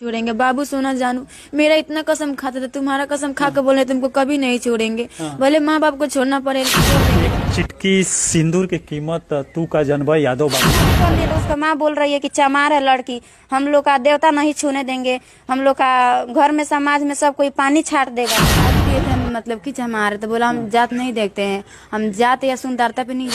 छोड़ेंगे। बाबू सोना जानू मेरा इतना कसम खाते थे, तुम्हारा कसम खा के बोल रहे तुमको कभी नहीं छोड़ेंगे। भले माँ बाप को छोड़ना पड़े। चिटकी सिंदूर की कीमत तू का जनबा यादव बाबू। तो उसका माँ बोल रही है कि चमार है लड़की, हम लोग का देवता नहीं छूने देंगे, हम लोग का घर में समाज में सब कोई पानी छाट देगा। मतलब कि हमारे तो बोला हम जात नहीं देखते हैं, हम जात या सुंदरता पे नहीं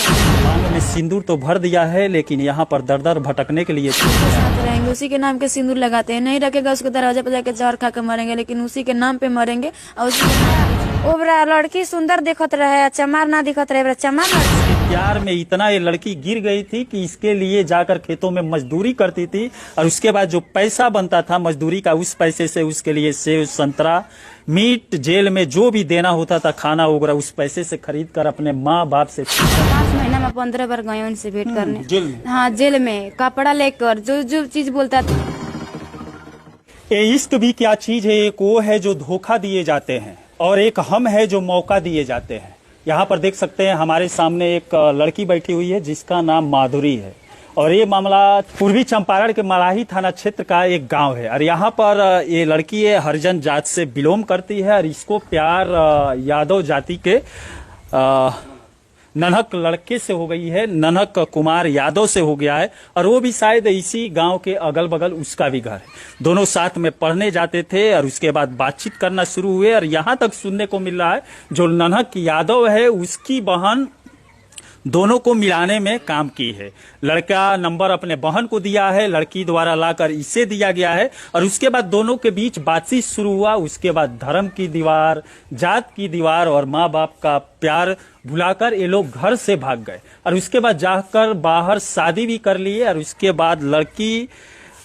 मांग में सिंदूर तो भर दिया है, लेकिन यहाँ पर दर दर भटकने के लिए साथ रहेंगे। उसी के नाम के सिंदूर लगाते हैं, नहीं रखेगा उसको दरवाजे पर जाके जहर खा के मरेंगे, लेकिन उसी के नाम पे मरेंगे। और उसी के नाम ओबरा लड़की सुंदर दिखत रहे, चमार ना दिखत रहे, चमार प्यार में इतना ये लड़की गिर गई थी कि इसके लिए जाकर खेतों में मजदूरी करती थी, और उसके बाद जो पैसा बनता था मजदूरी का, उस पैसे से उसके लिए सेव, संतरा, मीट, जेल में जो भी देना होता था खाना वगैरह, उस पैसे से खरीद कर अपने माँ बाप से 5 महीना में 15 बार गए उनसे भेंट करने। जेल में? हाँ, जेल में कपड़ा लेकर जो जो चीज बोलता था। ये इश्क भी क्या चीज है, एक वो है जो धोखा दिए जाते हैं और एक हम है जो मौका दिए जाते हैं। यहाँ पर देख सकते हैं हमारे सामने एक लड़की बैठी हुई है जिसका नाम माधुरी है, और ये मामला पूर्वी चंपारण के मलाही थाना क्षेत्र का एक गांव है। और यहाँ पर ये लड़की हरिजन जात से बिलोंग करती है, और इसको प्यार यादव जाति के नन्हक लड़के से हो गई है, नन्हक कुमार यादव से हो गया है, और वो भी शायद इसी गांव के अगल बगल उसका भी घर है। दोनों साथ में पढ़ने जाते थे और उसके बाद बातचीत करना शुरू हुए, और यहाँ तक सुनने को मिल रहा है जो नन्हक यादव है उसकी बहन दोनों को मिलाने में काम की है। लड़का नंबर अपने बहन को दिया है, लड़की द्वारा लाकर इसे दिया गया है, और उसके बाद दोनों के बीच बातचीत शुरू हुआ। उसके बाद धर्म की दीवार, जात की दीवार और माँ बाप का प्यार भुलाकर ये लोग घर से भाग गए, और उसके बाद जाकर बाहर शादी भी कर लिए। और उसके बाद लड़की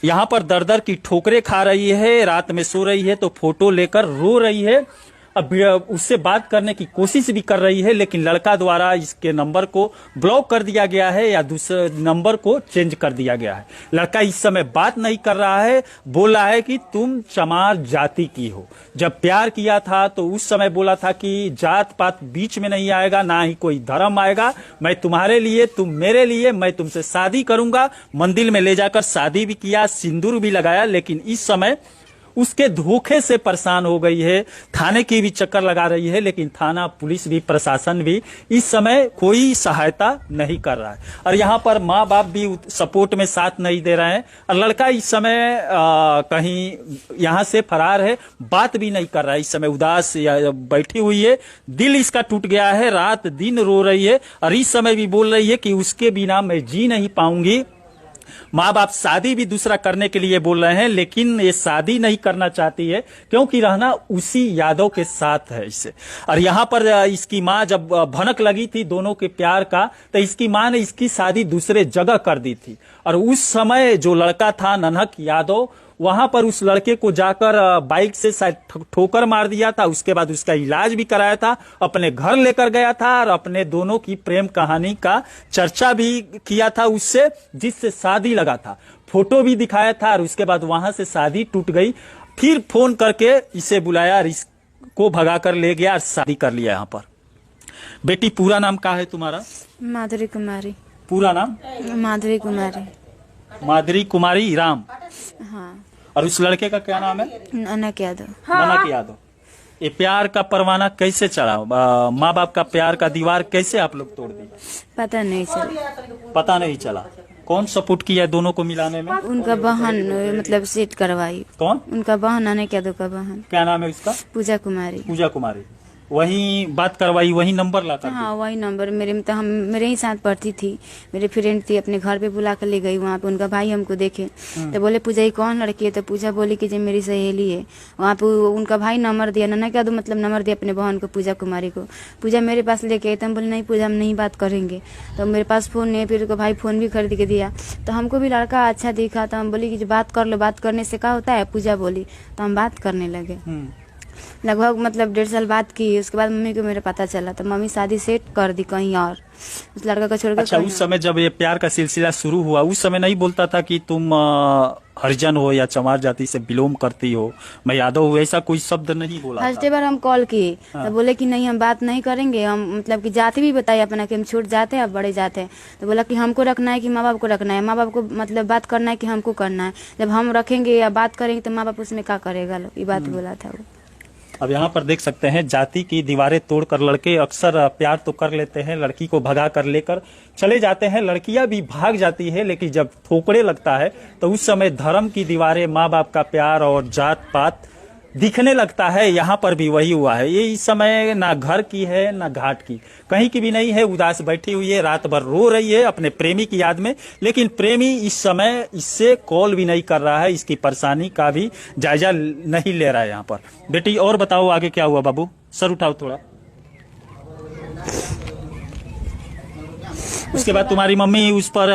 यहाँ पर दर दर की ठोकरें खा रही है, रात में सो रही है तो फोटो लेकर रो रही है। अब उससे बात करने की कोशिश भी कर रही है, लेकिन लड़का द्वारा इसके नंबर को ब्लॉक कर दिया गया है या दूसरे नंबर को चेंज कर दिया गया है। लड़का इस समय बात नहीं कर रहा है, बोल रहा है कि तुम चमार जाति की हो। जब प्यार किया था तो उस समय बोला था कि जात पात बीच में नहीं आएगा, ना ही कोई धर्म आएगा, मैं तुम्हारे लिए, तुम मेरे लिए, मैं तुमसे शादी करूंगा। मंदिर में ले जाकर शादी भी किया, सिंदूर भी लगाया, लेकिन इस समय उसके धोखे से परेशान हो गई है। थाने की भी चक्कर लगा रही है, लेकिन थाना, पुलिस भी, प्रशासन भी इस समय कोई सहायता नहीं कर रहा है, और यहाँ पर माँ बाप भी सपोर्ट में साथ नहीं दे रहे हैं। और लड़का इस समय कहीं यहाँ से फरार है, बात भी नहीं कर रहा है। इस समय उदास बैठी हुई है, दिल इसका टूट गया है, रात दिन रो रही है, और इस समय भी बोल रही है कि उसके बिना मैं जी नहीं पाऊंगी। माँ बाप शादी भी दूसरा करने के लिए बोल रहे हैं, लेकिन ये शादी नहीं करना चाहती है क्योंकि रहना उसी यादव के साथ है इसे। और यहाँ पर इसकी माँ जब भनक लगी थी दोनों के प्यार का, तो इसकी माँ ने इसकी शादी दूसरे जगह कर दी थी। और उस समय जो लड़का था नन्हक यादव, वहां पर उस लड़के को जाकर बाइक से शायद ठोकर मार दिया था। उसके बाद उसका इलाज भी कराया था, अपने घर लेकर गया था, और अपने दोनों की प्रेम कहानी का चर्चा भी किया था उससे, जिससे शादी लगा था, फोटो भी दिखाया था। और उसके बाद वहां से शादी टूट गई। फिर फोन करके इसे बुलाया और इसको भगा कर ले गया और शादी कर लिया। यहाँ पर बेटी, पूरा नाम क्या है तुम्हारा? माधुरी कुमारी। पूरा नाम? माधुरी कुमारी। माधुरी कुमारी राम। हाँ। और उस लड़के का क्या नाम है? नन्हक यादव। नन्हक यादव। ये प्यार का परवाना कैसे चढ़ा? माँ बाप का प्यार का दीवार कैसे आप लोग तोड़ दी? पता नहीं चला। पता नहीं चला। कौन सपोर्ट किया दोनों को मिलाने में? उनका बहन, मतलब सेट करवाई। कौन? उनका बहन, नन्हक यादव का बहन। क्या नाम है उसका? पूजा कुमारी। पूजा कुमारी। वही बात करवाई, वही नंबर लाकर? हाँ, वही नंबर। मेरे ही साथ पढ़ती थी, मेरी फ्रेंड थी, अपने घर पे बुला कर ले गई। वहाँ पे उनका भाई हमको देखे तो बोले पूजा ये कौन लड़की है? तो पूजा बोली कि जो मेरी सहेली है। वहाँ पे उनका भाई नंबर दिया, नन्हक क्या दो मतलब नंबर दिया अपने बहन को, पूजा कुमारी को। पूजा मेरे पास लेके आई तो हम बोले नहीं पूजा, हम नहीं बात करेंगे। तो मेरे पास फोन नहीं, फिर उसका भाई फोन भी खरीद के दिया। तो हमको भी लड़का अच्छा दिखा, तो हम बोली कि बात कर लो, बात करने से क्या होता है? पूजा बोली, तो हम बात करने लगे। लगभग मतलब 1.5 साल बाद की। उसके बाद मम्मी को मेरा पता चला तो मम्मी शादी सेट कर दी कहीं और, उस लड़का को छोड़कर। अच्छा, उस समय जब ये प्यार का सिलसिला शुरू हुआ उस समय नहीं बोलता था कि तुम हरिजन हो या चमार जाति से बिलोंग करती हो, मैं यादव हूँ, ऐसा कोई शब्द नहीं बोला था? फर्स्ट बार हम कॉल किए तो बोले कि नहीं हम बात नहीं करेंगे, हम मतलब कि जाति भी बताइए अपना कि हम छोट जाते हैं अब बड़े जाते हैं। तो बोला कि हमको रखना है कि माँ बाप को रखना है, माँ बाप को मतलब बात करना है कि हमको करना है, जब हम रखेंगे या बात करेंगे तो माँ बाप उसमें क्या करेगा, ये बात बोला था वो। अब यहाँ पर देख सकते हैं जाति की दीवारें तोड़कर लड़के अक्सर प्यार तो कर लेते हैं, लड़की को भगा कर लेकर चले जाते हैं, लड़कियां भी भाग जाती है, लेकिन जब ठोकरे लगता है तो उस समय धर्म की दीवारें, माँ बाप का प्यार और जात पात दिखने लगता है। यहाँ पर भी वही हुआ है। ये इस समय ना घर की है ना घाट की, कहीं की भी नहीं है, उदास बैठी हुई है, रात भर रो रही है अपने प्रेमी की याद में, लेकिन प्रेमी इस समय इससे कॉल भी नहीं कर रहा है, इसकी परेशानी का भी जायजा नहीं ले रहा है। यहाँ पर बेटी और बताओ आगे क्या हुआ? बाबू सर उठाओ थोड़ा। उसके बाद तुम्हारी मम्मी उस पर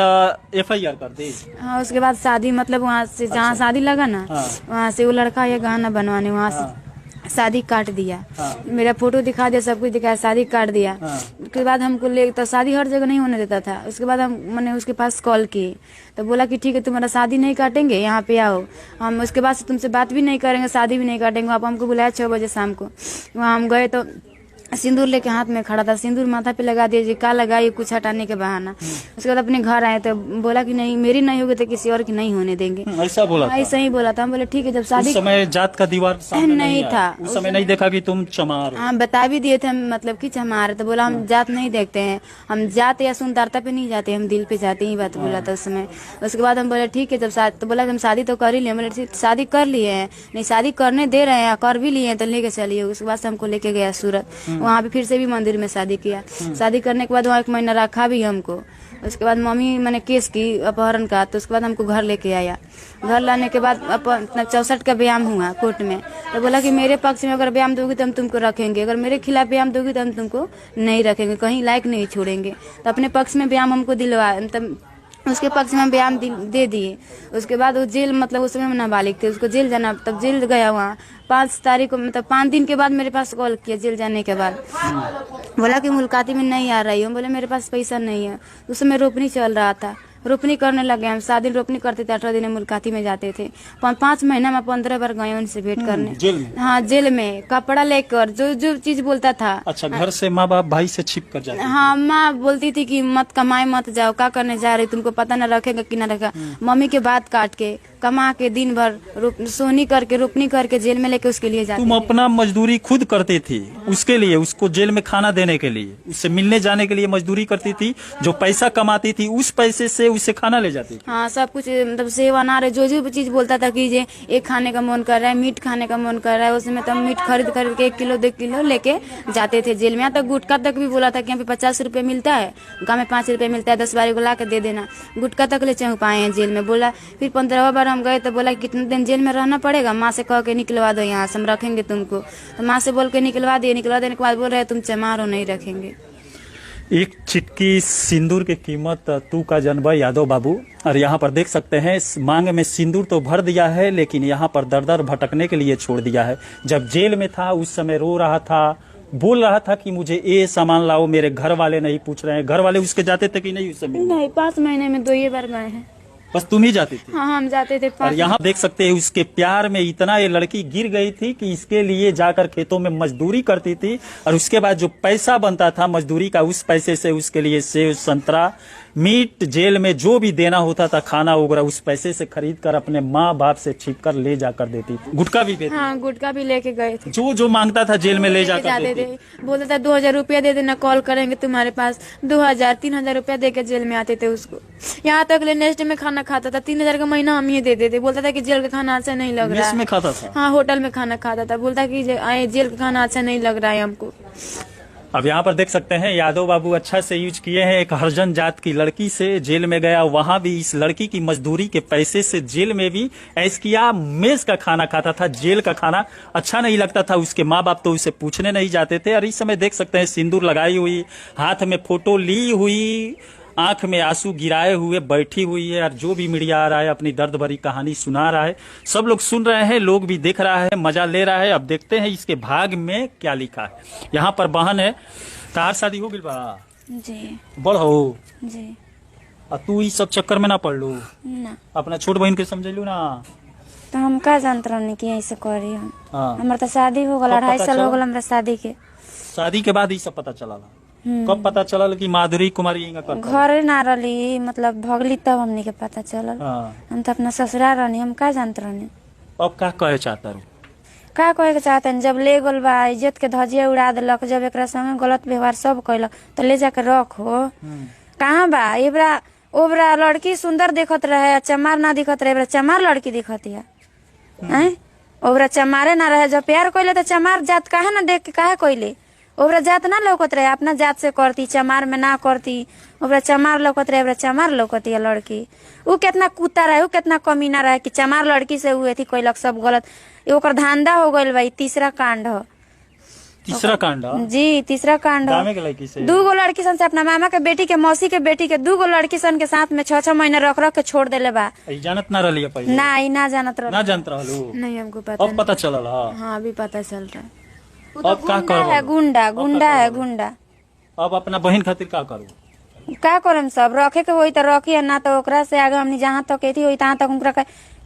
FIR कर दी? हाँ, उसके बाद शादी मतलब वहाँ से जहाँ शादी लगा ना, वहाँ से वो लड़का ये गाना बनवाने वहाँ से शादी काट दिया। मेरा फोटो दिखा दिया, सब कुछ दिखाया, शादी काट दिया। उसके बाद हमको ले तो शादी हर जगह नहीं होने देता था। उसके बाद हम मैंने उसके पास कॉल किए तो बोला कि ठीक है तुम्हारा शादी नहीं काटेंगे, यहाँ पे आओ, हम उसके बाद से तुमसे बात भी नहीं करेंगे, शादी भी नहीं काटेंगे। आप हमको बुलाया 6 बजे शाम को, वहाँ हम गए तो सिंदूर लेके हाथ में खड़ा था, सिंदूर माथा पे लगा दिया, जी का लगाई कुछ हटाने के बहाना। उसके बाद अपने घर आए तो बोला कि नहीं मेरी नहीं होगी तो किसी और की नहीं होने देंगे, ऐसा बोला था? ऐसा ही बोला था। हम बोले ठीक है। जब शादी उस समय जात का दीवार सामने नहीं था, उस समय नहीं देखा कि तुम चमार हो? हाँ बता भी दिए थे मतलब कि चमार। तो बोला हम जात नहीं देखते हैं, हम जात या सुंदरता पे नहीं जाते, हम दिल पे जाते हैं, बात बोला था उस समय। उसके बाद हम बोले ठीक है। जब तो बोला हम शादी तो कर ही लिए, बोले शादी कर लिए हैं, नहीं शादी करने दे रहे हैं, कर भी लिए हैं तो लेके चलिए। उसके बाद से हमको लेके गया सूरत, वहाँ पे फिर से भी मंदिर में शादी किया। शादी करने के बाद वहाँ 1 महीना रखा भी हमको। उसके बाद मम्मी मैंने केस की अपहरण का, तो उसके बाद हमको घर लेके आया। घर लाने के बाद 64 का बयान हुआ कोर्ट में, तो बोला कि मेरे पक्ष में अगर बयान दोगी तो हम तुमको रखेंगे, अगर मेरे खिलाफ बयान दोगी तो हम तुमको नहीं रखेंगे, कहीं लायक नहीं छोड़ेंगे। तो अपने पक्ष में बयान हमको दिलवा, तब उसके पक्ष में बयान दे दिए। उसके बाद वो जेल मतलब उस समय नाबालिग थे, उसको जेल जाना, तब जेल गया। वहाँ 5 तारीख को मतलब 5 दिन के बाद मेरे पास कॉल किया जेल जाने के बाद, बोला कि मुलाकाती में नहीं आ रही हूँ। बोले मेरे पास पैसा नहीं है। उस समय रोपनी चल रहा था, रोपनी करने लगे हम, 7 दिन रोपनी करते थे, 18 दिन मुलाकाती में जाते थे। 5 महीना में 15 बार गए उनसे भेंट करने। जेल में? हाँ जेल में, कपड़ा लेकर जो चीज बोलता था। अच्छा, घर से माँ बाप भाई से छिप कर जाते? हाँ, माँ बोलती थी कि मत कमाए मत जाओ, क्या करने जा रही, तुमको पता न रखेगा कि न रखा। मम्मी के बात काट के कमा के दिन भर सोनी करके रोपनी करके जेल में लेके उसके लिए जाते तुम थे। अपना मजदूरी खुद करती थी उसके लिए, उसको जेल में खाना देने के लिए, उससे मिलने जाने के लिए मजदूरी करती थी, जो पैसा कमाती थी उस पैसे से उसे खाना ले जाती थी? हाँ, सब कुछ मतलब सेव अनार जो चीज बोलता था कि ये एक खाने का मन कर रहा है, मीट खाने का मन कर रहा है, उसमें तो मीट खरीद के 1 किलो 2 किलो लेके जाते थे जेल में। यहाँ तक गुटखा तक भी बोला था कि यहाँ पे 50 रुपए मिलता है, गाँव में 5 रुपए मिलता है, 10-12 को ला के दे देना। गुटखा तक ले चौंक पाए हैं जेल में। बोला फिर 15वां बार हम गए तो बोला कितने दिन जेल में रहना पड़ेगा, माँ से कह के निकलवा दो यहाँ से, हम रखेंगे तुमको। तो माँ से बोल के निकलवा दिए। निकलवा देने के बाद बोल रहे तुम चमार हो, नहीं रखेंगे। एक चिटकी सिंदूर की कीमत तू का जनबा यादव बाबू। और यहाँ पर देख सकते हैं मांग में सिंदूर तो भर दिया है, लेकिन यहाँ पर दर दर भटकने के लिए छोड़ दिया है। जब जेल में था उस समय रो रहा था, बोल रहा था कि मुझे ये सामान लाओ, मेरे घर वाले नहीं पूछ रहे हैं। घर वाले उसके जाते थे कि नहीं उस समय? नहीं, 5 महीने में 2 बार गए हैं। बस तुम ही जाती थी? हाँ, हम जाते थे। और यहाँ देख सकते हैं उसके प्यार में इतना ये लड़की गिर गई थी कि इसके लिए जाकर खेतों में मजदूरी करती थी, और उसके बाद जो पैसा बनता था मजदूरी का, उस पैसे से उसके लिए सेब संतरा मीट जेल में जो भी देना होता था खाना वगैरह, उस पैसे से खरीद कर अपने माँ बाप से छिप कर ले जाकर देती थी। गुटखा भी देती? हाँ, गुटखा भी लेके गए थे। जो मांगता था जेल में ले जाकर देती थे। बोलता था 2000 रुपया दे देना, कॉल करेंगे तुम्हारे पास। 2000-3000 रुपया दे के जेल में आते थे उसको। यहाँ तक ले नेक्स्ट में खाना खाता था, 3000 का महीना हम ही देते थे। बोलता था कि जेल का खाना अच्छा नहीं लग रहा है। में खाता था? हाँ, होटल में खाना खाता था। बोलता कि जेल का खाना अच्छा नहीं लग रहा है हमको। अब यहाँ पर देख सकते हैं यादव बाबू अच्छा से यूज किए हैं। एक हरिजन जात की लड़की से जेल में गया, वहां भी इस लड़की की मजदूरी के पैसे से जेल में भी ऐश किया, मेज का खाना खाता था। जेल का खाना अच्छा नहीं लगता था, उसके माँ बाप तो उसे पूछने नहीं जाते थे। और इस समय देख सकते हैं सिंदूर लगाई हुई, हाथ में फोटो ली हुई, आंख में आंसू गिराए हुए बैठी हुई है और जो भी मीडिया आ रहा है अपनी दर्द भरी कहानी सुना रहा है। सब लोग सुन रहे हैं, लोग भी देख रहा है, मजा ले रहा है। अब देखते हैं इसके भाग में क्या लिखा है। यहाँ पर बहन है, तार शादी हो गई बा जी बड़ हो जी आ तू इस सब चक्कर में ना पड़ लू, ना अपना छोट बहन के समझलू ना। तो हम का जानत रहनी कि ऐसे करी हम हाँ। हमार तो शादी हो गल कब 2.5 पता साल हो चला? गल हमरा शादी के। शादी के बाद ही सब पता चला। कब पता चला कि माधुरी कुमारी यहीं का घर ना रही मतलब भगली तब हमनी के पता चलल। हाँ। हम तो अपना ससुराल रहनी, हम का जानत रहनी। अब क्या कहे चाहता रू? का कहे के चाहते जब ले गल बा इज्जत के धजिया उड़ा दिलक, जब एक संगे गलत व्यवहार सब कैलक तो ले जाके रखो। कहाँ बा एबरा ओबरा लड़की सुंदर दिखत रहे, चमार ना दिखत रहे, एबरा चमार लड़की दिखत है। ओबरा चमारे ना रहे, जब प्यार कैले तो चमार जात काहे ना देख के काहे कैले। ओबरा जात ना लौकत रहे, अपना जात से करती, चमार में ना करती। ओबरा चमार लौकत रहे, ओबरा चमार लौकती है लड़की। उ कितना कुत्ता रहे, उ कितना कमीना रहे कि चमार लड़की से हुए थी कैलक सब गलत। ओकर धांधा हो गइल भाई। तीसरा कांड हो। तीसरा कांड जी तीसरा कांड हो। गामे के लड़की से 2 गो लड़की सन से, अपना मामा के बेटी के, मौसी के बेटी के 2 गो लड़की सन के साथ में 6-6 महीने रख रख के छोड़ देले बा। जानत ना रही पहले? ना ई ना जानत रह। ना जानत रहलू? नहीं हमको पता अब पता चलल? हाँ अभी पता चल रहा है। अब का गुंडा है, करू? गुंडा गुंडा है गुंडा। अब अपना बहन खातिर का करू? का करम सब रखे के होई तो रखी, ना तो ओकरा से आगे हमनी जहाँ तक एथी होई तहाँ तक ओकरा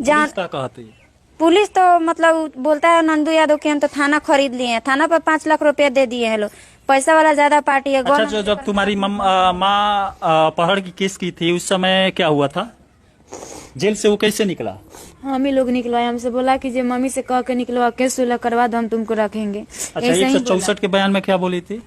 जहाँ। पुलिस का कहती? पुलिस तो मतलब बोलता है नंदू यादव के हम तो थाना खरीद लिए हैं, थाना पर 5 लाख रुपया दे दिए हैं लोग। पैसा वाला ज्यादा पार्टी है। अच्छा, जब तुम्हारी माँ अपहरण की केस की थी उस समय क्या हुआ था? जेल से वो कैसे निकला? हम ही लोग निकलवाए, हमसे बोला कि जे मम्मी से कह के निकलवा के सुलह करवा दो, हम तुमको रखेंगे। अच्छा, ऐसे ही 164 के बयान में क्या बोली थी?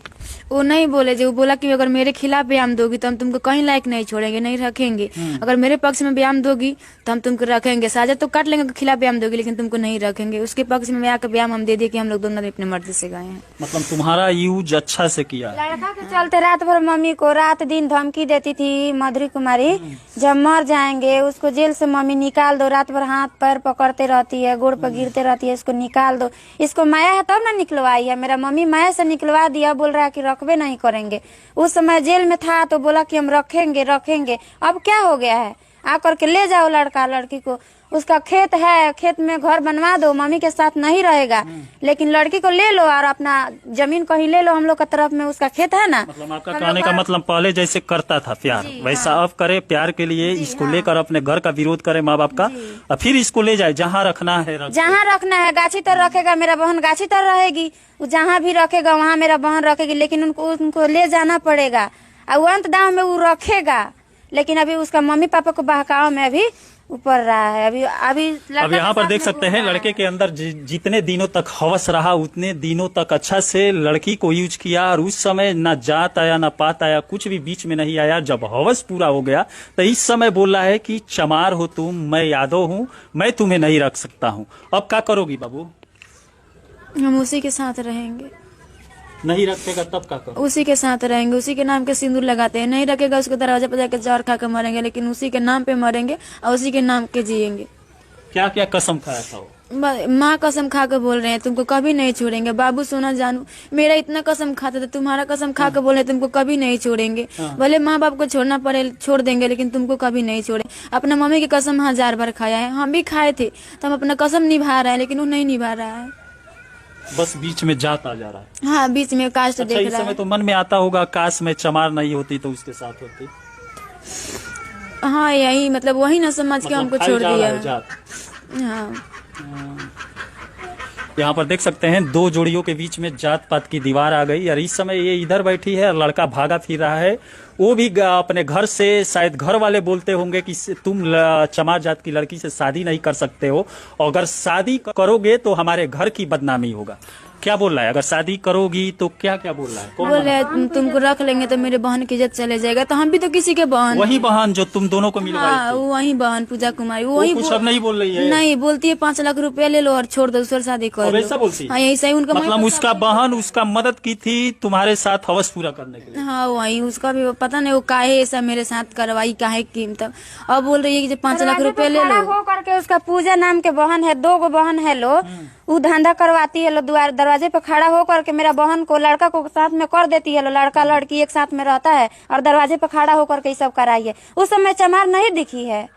वो नहीं बोले, जो बोला कि अगर मेरे खिलाफ बयान दोगी तो हम तुमको कहीं लायक नहीं छोड़ेंगे, नहीं रखेंगे। अगर मेरे पक्ष में बयान दोगी तो हम तुमको रखेंगे। साजा तो काट लेंगे, खिलाफ बयान दोगी लेकिन तुमको नहीं रखेंगे। उसके पक्ष में आकर बयान हम दे दिए कि हम लोग दोनों अपने मर्जी से गए हैं। मतलब तुम्हारा यूज अच्छा से किया? लड़का के चलते रात भर मम्मी को रात दिन धमकी देती थी माधुरी कुमारी, जब मर जाएंगे उसको जेल से मम्मी निकाल दो। रात भर हाथ पैर पकड़ते रहती है, गोड़ पर गिरते रहती है, इसको निकाल दो। इसको माया है तब ना निकलवाई है। मेरा मम्मी माया से निकलवा दिया, बोल रहा है कि रखबे नहीं करेंगे। उस समय जेल में था तो बोला कि हम रखेंगे रखेंगे। अब क्या हो गया है? आकर के ले जाओ लड़का लड़की को। उसका खेत है, खेत में घर बनवा दो, मम्मी के साथ नहीं रहेगा, लेकिन लड़की को ले लो और अपना जमीन कहीं ले लो। हम लोग का तरफ में उसका खेत है ना। मतलब आपका कहने का मतलब पहले जैसे करता था प्यार वैसा अब करे, प्यार के लिए इसको लेकर अपने घर का विरोध करे माँ बाप का, और फिर इसको ले जाए जहाँ रखना है जहाँ रखना है। गाछी तर रखेगा मेरा बहन, गाछी तर रहेगी। जहाँ भी रखेगा वहाँ मेरा बहन रखेगी, लेकिन उनको ले जाना पड़ेगा। और अंत दाव में वो रखेगा, लेकिन अभी उसका मम्मी पापा को बहकाव में अभी ऊपर रहा है। अभी अब यहाँ पर देख सकते हैं लड़के के अंदर जितने दिनों तक हवस रहा उतने दिनों तक अच्छा से लड़की को यूज किया, और उस समय ना जात आया ना पात आया, कुछ भी बीच में नहीं आया। जब हवस पूरा हो गया तो इस समय बोल रहा है कि चमार हो तुम, मैं यादव हूँ, मैं तुम्हें नहीं रख सकता हूँ। अब क्या करोगी बाबू? हम उसी के साथ रहेंगे। नहीं रखेगा तब क्या करोगे? उसी के साथ रहेंगे, उसी के नाम के सिंदूर लगाते हैं। नहीं रखेगा उसके दरवाजे पर जाकर जहर खा के मरेंगे, लेकिन उसी के नाम पे मरेंगे और उसी के नाम के जिएंगे। क्या क्या कसम खाया था वो? माँ कसम खा के बोल रहे हैं तुमको कभी नहीं छोड़ेंगे। बाबू सोना जानू मेरा इतना कसम खाता था, तुम्हारा कसम खा के बोल रहे तुमको कभी नहीं छोड़ेंगे। भले माँ बाप को छोड़ना पड़े छोड़ देंगे, लेकिन तुमको कभी नहीं छोड़े। अपना मम्मी की कसम 1000 बार खाया है, हम भी खाए थे, तो हम अपना कसम निभा रहे हैं, लेकिन वो नहीं निभा रहा है। बस बीच में जात आ जा रहा है। हाँ बीच में कास्ट अच्छा, देख इस रहा समय है। तो मन में आता होगा काश में चमार नहीं होती तो उसके साथ होती। हाँ यही मतलब वही ना समझ के मतलब हमको खाई छोड़ जा रहा दिया। है जात। हाँ यहाँ पर देख सकते हैं 2 जोड़ियों के बीच में जात पात की दीवार आ गई, और इस समय ये इधर बैठी है और लड़का भागा फिर रहा है। वो भी अपने घर से शायद घर वाले बोलते होंगे कि तुम चमार जात की लड़की से शादी नहीं कर सकते हो, और अगर शादी करोगे तो हमारे घर की बदनामी होगा। क्या बोल रहा है? अगर शादी करोगी तो क्या क्या बोल रहा है? कौन बोले तुमको रख लेंगे तो मेरे बहन की इज्जत चले जाएगा। तो हम भी तो किसी के बहन। वही बहन जो तुम दोनों को मिलवाई हाँ थी? वही बहन पूजा कुमारी वो वही कुछ अब नहीं बोल रही है? नहीं बोलती है 5 लाख रुपया ले लो और छोड़ दो, दूसरी शादी कर अब लो। ऐसा बोलती है? हाँ यही सही उनका मतलब उसका बहन उसका मदद की थी तुम्हारे साथ हवस पूरा करने के लिए? हाँ वही उसका भी पता नहीं वो काहे ऐसा मेरे साथ करवाई, काहे कीमत। अब बोल रही है कि 5 लाख रुपया ले लो। हो करके उसका पूजा नाम के बहन है, 2 गो बहन है लो, वो धंधा करवाती है लो, द्वार दरवाजे पे खड़ा होकर के मेरा बहन को लड़का को साथ में कर देती है, लड़का लड़की एक साथ में रहता है और दरवाजे पे खड़ा होकर के ये सब कराई है। उस समय चमार नहीं दिखी है।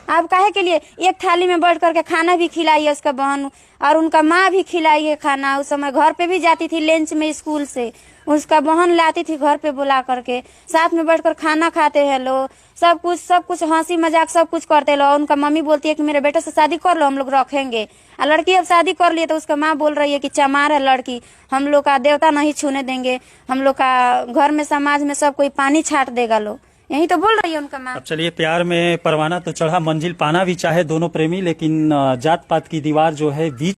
आप काहे के लिए एक थाली में बैठ करके खाना भी खिलाई है उसका बहन और उनका माँ भी खिलाई है खाना। उस समय घर पे भी जाती थी लंच में स्कूल से, उसका बहन लाती थी घर पे बुला करके, साथ में बैठकर खाना खाते हैं लो, सब कुछ हंसी मजाक सब कुछ करते लो। उनका मम्मी बोलती है कि मेरे बेटे से शादी कर लो, हम लोग रखेंगे। और लड़की अब शादी कर लिए तो उसका माँ बोल रही है कि चमार है लड़की, हम लोग का देवता नहीं छूने देंगे, हम लोग का घर में समाज में सब कोई पानी छाट देगा लो, यही तो बोल रही है उनका माँ। अब चलिए, प्यार में परवाना तो चढ़ा, मंजिल पाना भी चाहे दोनों प्रेमी, लेकिन जात पात की दीवार जो है बीच